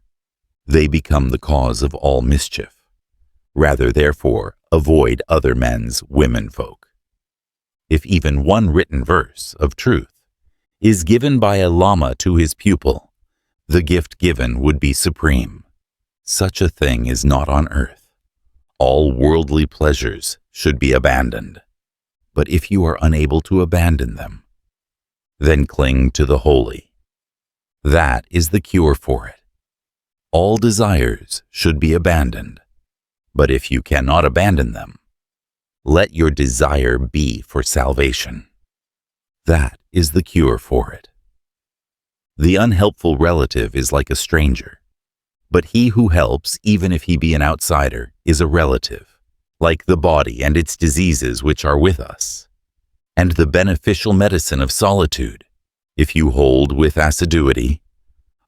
They become the cause of all mischief. Rather, therefore, avoid other men's womenfolk. If even one written verse of truth is given by a lama to his pupil, the gift given would be supreme. Such a thing is not on earth. All worldly pleasures should be abandoned. But if you are unable to abandon them, then cling to the holy. That is the cure for it. All desires should be abandoned. But if you cannot abandon them, let your desire be for salvation. That is the cure for it. The unhelpful relative is like a stranger, but he who helps, even if he be an outsider, is a relative, like the body and its diseases which are with us, and the beneficial medicine of solitude. If you hold with assiduity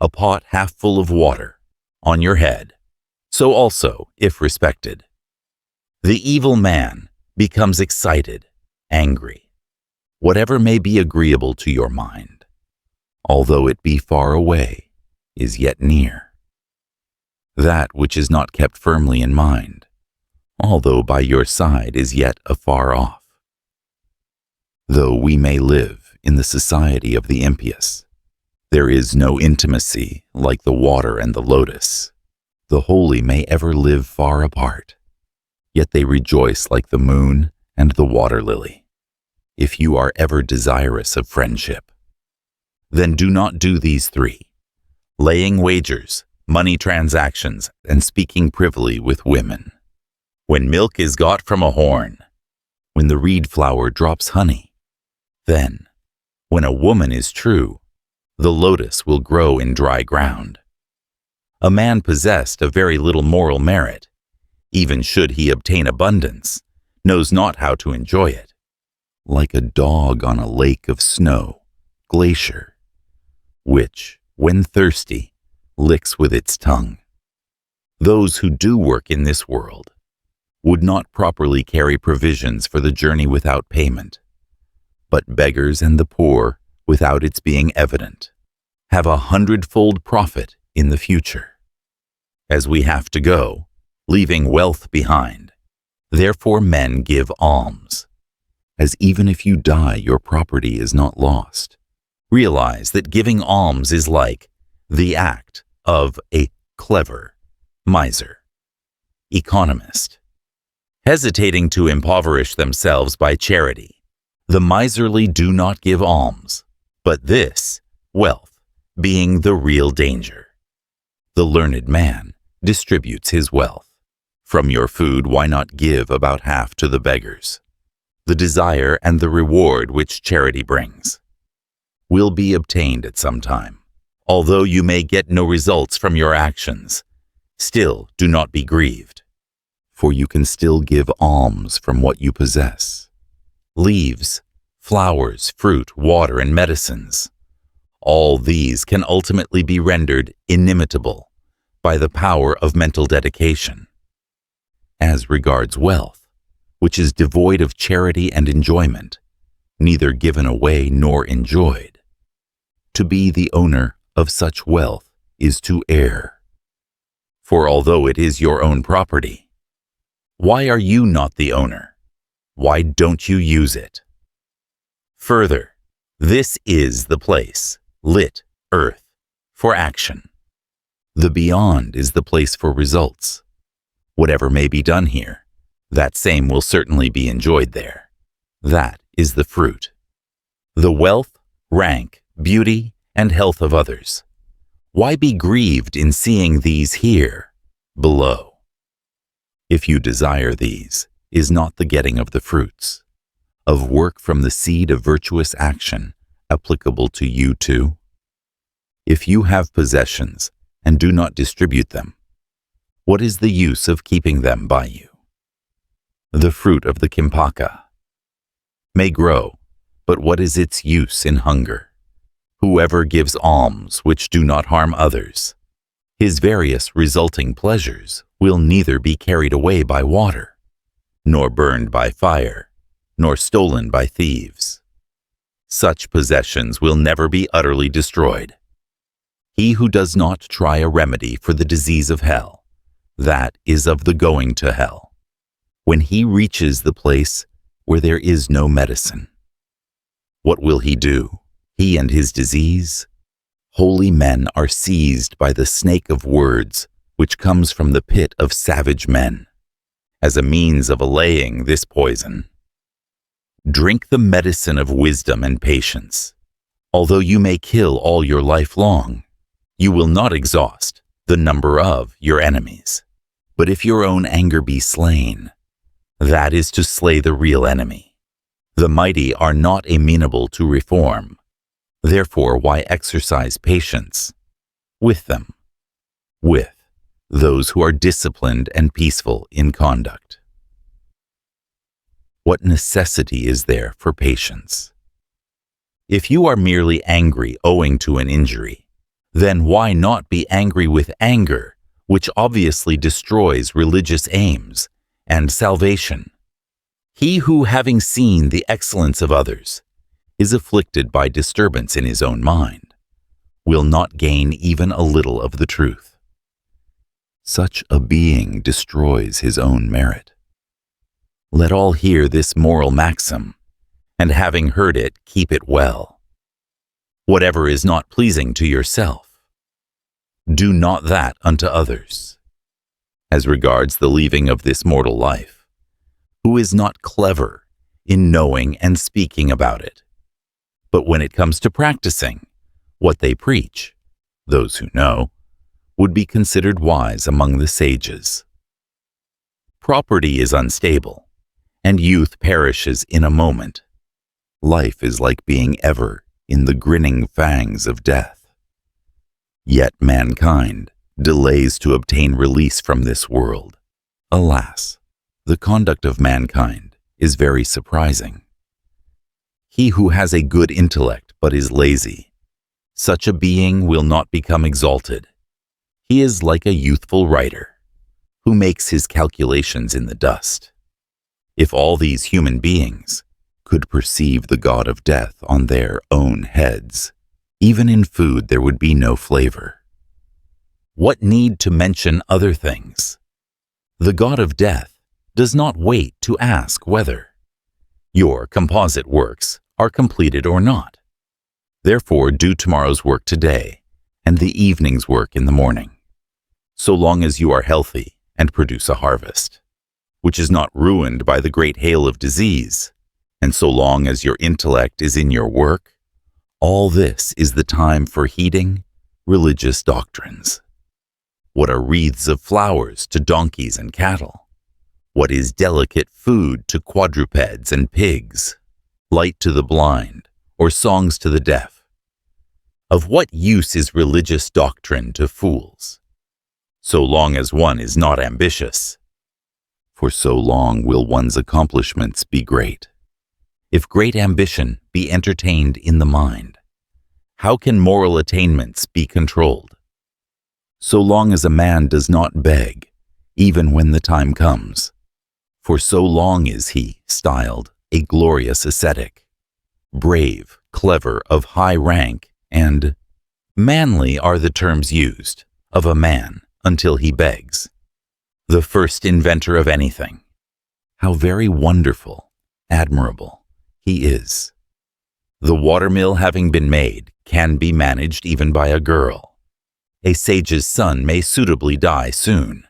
a pot half full of water on your head, so also, if respected, the evil man becomes excited, angry, whatever may be agreeable to your mind, although it be far away, is yet near. That which is not kept firmly in mind, although by your side, is yet afar off. Though we may live in the society of the impious, there is no intimacy like the water and the lotus. The holy may ever live far apart, yet they rejoice like the moon and the water lily. If you are ever desirous of friendship, then do not do these three: laying wagers, money transactions, and speaking privily with women. When milk is got from a horn, when the reed flower drops honey, then, when a woman is true, the lotus will grow in dry ground. A man possessed of very little moral merit, even should he obtain abundance, knows not how to enjoy it. Like a dog on a lake of snow, glacier, which, when thirsty, licks with its tongue. Those who do work in this world would not properly carry provisions for the journey without payment, but beggars and the poor, without its being evident, have 100-fold profit in the future. As we have to go, leaving wealth behind, therefore men give alms, as even if you die your property is not lost. Realize that giving alms is like the act of a clever miser, economist. Hesitating to impoverish themselves by charity, the miserly do not give alms, but this, wealth, being the real danger. The learned man distributes his wealth. From your food, why not give about half to the beggars? The desire and the reward which charity brings will be obtained at some time. Although you may get no results from your actions, still do not be grieved, for you can still give alms from what you possess. Leaves, flowers, fruit, water, and medicines, all these can ultimately be rendered inimitable by the power of mental dedication. As regards wealth, which is devoid of charity and enjoyment, neither given away nor enjoyed, to be the owner of such wealth is to err. For although it is your own property, why are you not the owner? Why don't you use it? Further, this is the place, lit earth, for action. The beyond is the place for results. Whatever may be done here, that same will certainly be enjoyed there. That is the fruit. The wealth, rank, beauty, and health of others. Why be grieved in seeing these here, below? If you desire these, is not the getting of the fruits of work from the seed of virtuous action applicable to you too? If you have possessions and do not distribute them, What is the use of keeping them by you? The fruit of the kimpaka may grow, but what is its use in hunger? Whoever gives alms which do not harm others, his various resulting pleasures will neither be carried away by water, nor burned by fire, nor stolen by thieves. Such possessions will never be utterly destroyed. He who does not try a remedy for the disease of hell, that is of the going to hell, when he reaches the place where there is no medicine. What will he do, he and his disease? Holy men are seized by the snake of words which comes from the pit of savage men, as a means of allaying this poison. Drink the medicine of wisdom and patience. Although you may kill all your life long, you will not exhaust the number of your enemies. But if your own anger be slain, that is to slay the real enemy. The mighty are not amenable to reform. Therefore, why exercise patience with them, with those who are disciplined and peaceful in conduct? What necessity is there for patience? If you are merely angry owing to an injury, then why not be angry with anger, which obviously destroys religious aims and salvation? He who, having seen the excellence of others, is afflicted by disturbance in his own mind, will not gain even a little of the truth. Such a being destroys his own merit. Let all hear this moral maxim, and having heard it, keep it well. Whatever is not pleasing to yourself, do not that unto others. As regards the leaving of this mortal life, who is not clever in knowing and speaking about it? But when it comes to practicing what they preach, those who know would be considered wise among the sages. Property is unstable, and youth perishes in a moment. Life is like being ever in the grinning fangs of death. Yet mankind delays to obtain release from this world. Alas, the conduct of mankind is very surprising. He who has a good intellect but is lazy, such a being will not become exalted. He is like a youthful writer who makes his calculations in the dust. If all these human beings could perceive the god of death on their own heads, even in food there would be no flavor. What need to mention other things? The god of death does not wait to ask whether your composite works are completed or not. Therefore, do tomorrow's work today and the evening's work in the morning, so long as you are healthy and produce a harvest, which is not ruined by the great hail of disease, and so long as your intellect is in your work. All this is the time for heeding religious doctrines. What are wreaths of flowers to donkeys and cattle? What is delicate food to quadrupeds and pigs? Light to the blind, or songs to the deaf? Of what use is religious doctrine to fools, so long as one is not ambitious? For so long will one's accomplishments be great. If great ambition be entertained in the mind, how can moral attainments be controlled? So long as a man does not beg, even when the time comes, for so long is he styled a glorious ascetic, brave, clever, of high rank, and manly are the terms used of a man until he begs. The first inventor of anything. How very wonderful, admirable he is. The watermill having been made can be managed even by a girl. A sage's son may suitably die soon,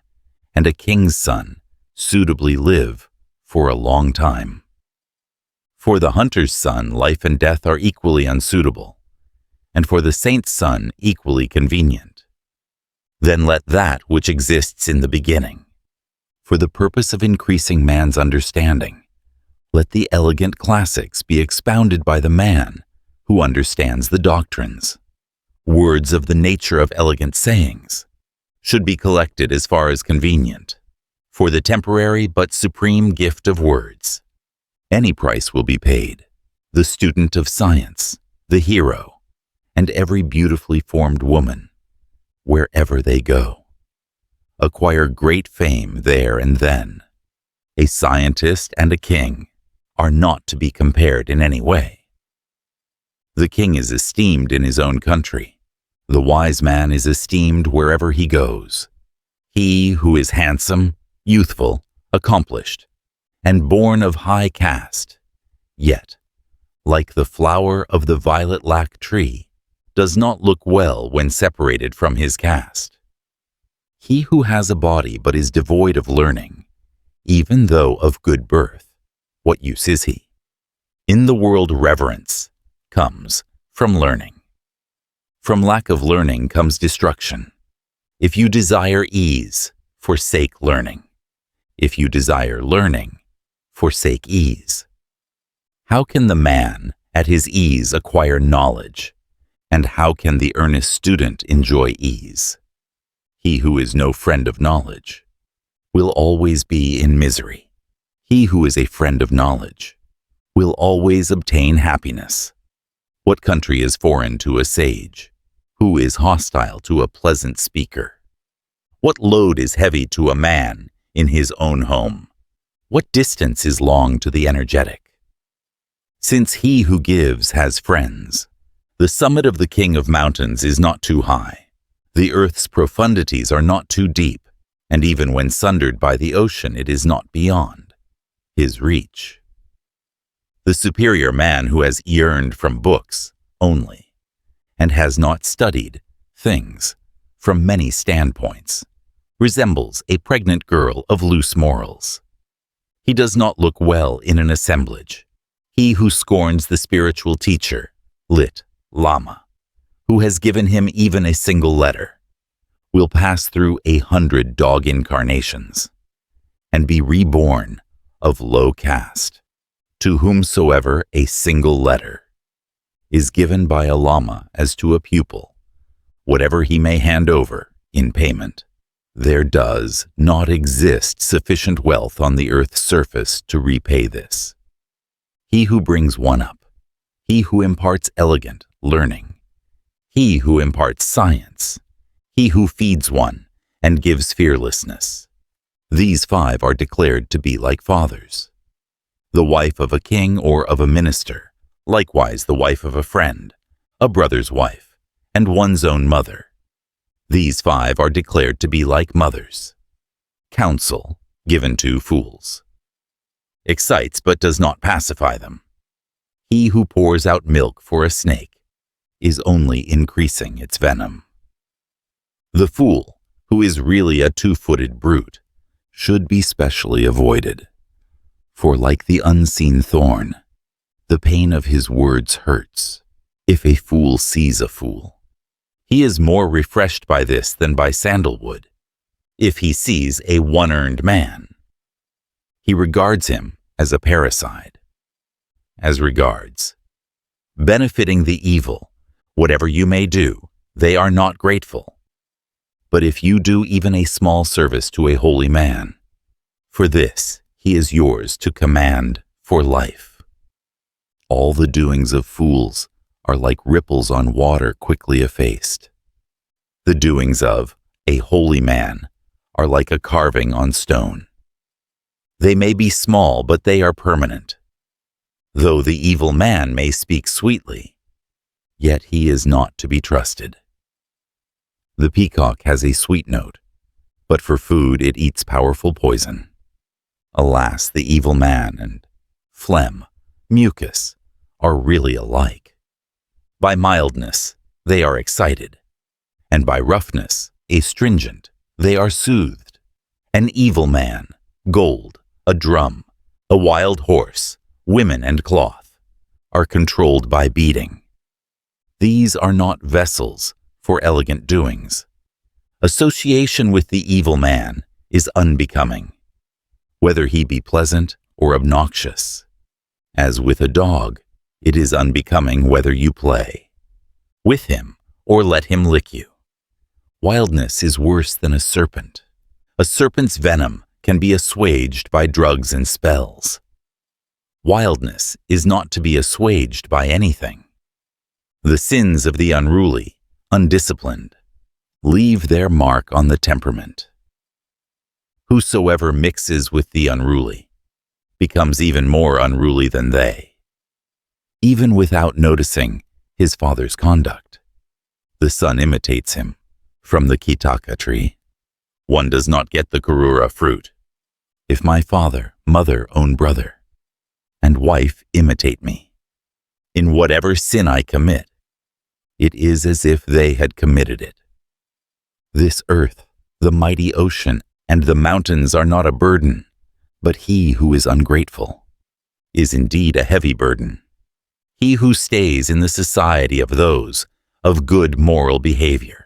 and a king's son suitably live for a long time. For the hunter's son, life and death are equally unsuitable, and for the saint's son, equally convenient. Then let that which exists in the beginning, for the purpose of increasing man's understanding, let the elegant classics be expounded by the man who understands the doctrines, words of the nature of elegant sayings, should be collected as far as convenient, for the temporary but supreme gift of words. Any price will be paid. The student of science, the hero, and every beautifully formed woman, wherever they go, acquire great fame there and then. A scientist and a king are not to be compared in any way. The king is esteemed in his own country. The wise man is esteemed wherever he goes. He who is handsome, youthful, accomplished, and born of high caste, yet, like the flower of the violet-lac tree, does not look well when separated from his caste. He who has a body but is devoid of learning, even though of good birth, what use is he? In the world, reverence comes from learning. From lack of learning comes destruction. If you desire ease, forsake learning. If you desire learning, forsake ease. How can the man at his ease acquire knowledge? And how can the earnest student enjoy ease? He who is no friend of knowledge will always be in misery. He who is a friend of knowledge will always obtain happiness. What country is foreign to a sage? Who is hostile to a pleasant speaker? What load is heavy to a man in his own home? What distance is long to the energetic? Since he who gives has friends, the summit of the king of mountains is not too high. The earth's profundities are not too deep, and even when sundered by the ocean, it is not beyond his reach. The superior man who has yearned from books only, and has not studied things from many standpoints, resembles a pregnant girl of loose morals. He does not look well in an assemblage. He who scorns the spiritual teacher, lit Lama, who has given him even a single letter, will pass through 100 dog incarnations and be reborn of low caste. To whomsoever a single letter is given by a Lama as to a pupil, whatever he may hand over in payment, there does not exist sufficient wealth on the earth's surface to repay this. He who brings one up, he who imparts elegant learning, he who imparts science, he who feeds one and gives fearlessness. These 5 are declared to be like fathers. The wife of a king or of a minister, likewise the wife of a friend, a brother's wife, and one's own mother. These 5 are declared to be like mothers. Counsel given to fools excites but does not pacify them. He who pours out milk for a snake is only increasing its venom. The fool, who is really a 2-footed brute, should be specially avoided. For like the unseen thorn, the pain of his words hurts. If a fool sees a fool, he is more refreshed by this than by sandalwood. If he sees a one-earned man, he regards him as a parricide. As regards benefiting the evil, whatever you may do, they are not grateful. But if you do even a small service to a holy man, for this he is yours to command for life. All the doings of fools are like ripples on water quickly effaced. The doings of a holy man are like a carving on stone. They may be small, but they are permanent. Though the evil man may speak sweetly, yet he is not to be trusted. The peacock has a sweet note, but for food it eats powerful poison. Alas, the evil man and phlegm, mucus, are really alike. By mildness, they are excited, and by roughness, astringent, they are soothed. An evil man, gold, a drum, a wild horse, women and cloth, are controlled by beating. These are not vessels for elegant doings. Association with the evil man is unbecoming, whether he be pleasant or obnoxious. As with a dog, it is unbecoming whether you play with him or let him lick you. Wildness is worse than a serpent. A serpent's venom can be assuaged by drugs and spells. Wildness is not to be assuaged by anything. The sins of the unruly, undisciplined, leave their mark on the temperament. Whosoever mixes with the unruly becomes even more unruly than they. Even without noticing his father's conduct, the son imitates him from the kitaka tree. One does not get the karura fruit. If my father, mother, own brother, and wife imitate me, in whatever sin I commit, it is as if they had committed it. This earth, the mighty ocean, and the mountains are not a burden, but he who is ungrateful is indeed a heavy burden. He who stays in the society of those of good moral behavior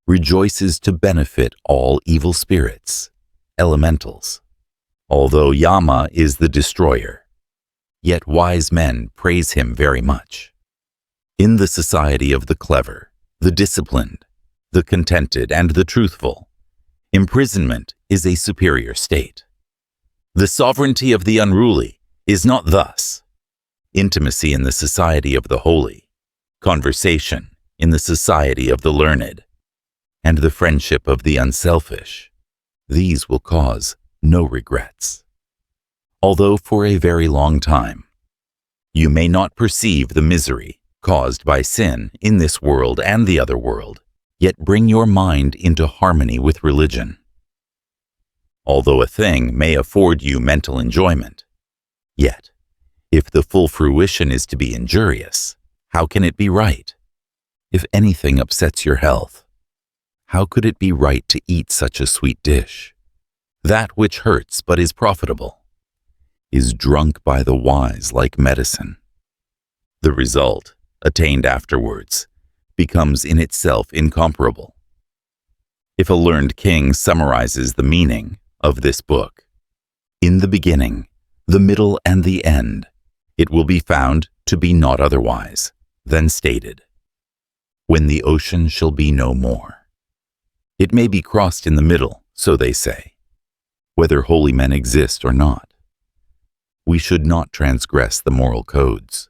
rejoices to benefit all evil spirits, elementals. Although Yama is the destroyer, yet wise men praise him very much. In the society of the clever, the disciplined, the contented, and the truthful, imprisonment is a superior state. The sovereignty of the unruly is not thus. Intimacy in the society of the holy, conversation in the society of the learned, and the friendship of the unselfish, these will cause no regrets. Although for a very long time, you may not perceive the misery caused by sin in this world and the other world, yet bring your mind into harmony with religion. Although a thing may afford you mental enjoyment, yet, if the full fruition is to be injurious, how can it be right? If anything upsets your health, how could it be right to eat such a sweet dish? That which hurts but is profitable is drunk by the wise like medicine. The result, attained afterwards, becomes in itself incomparable. If a learned king summarizes the meaning of this book, in the beginning, the middle, and the end, it will be found to be not otherwise than stated. When the ocean shall be no more. It may be crossed in the middle, so they say, whether holy men exist or not. We should not transgress the moral codes.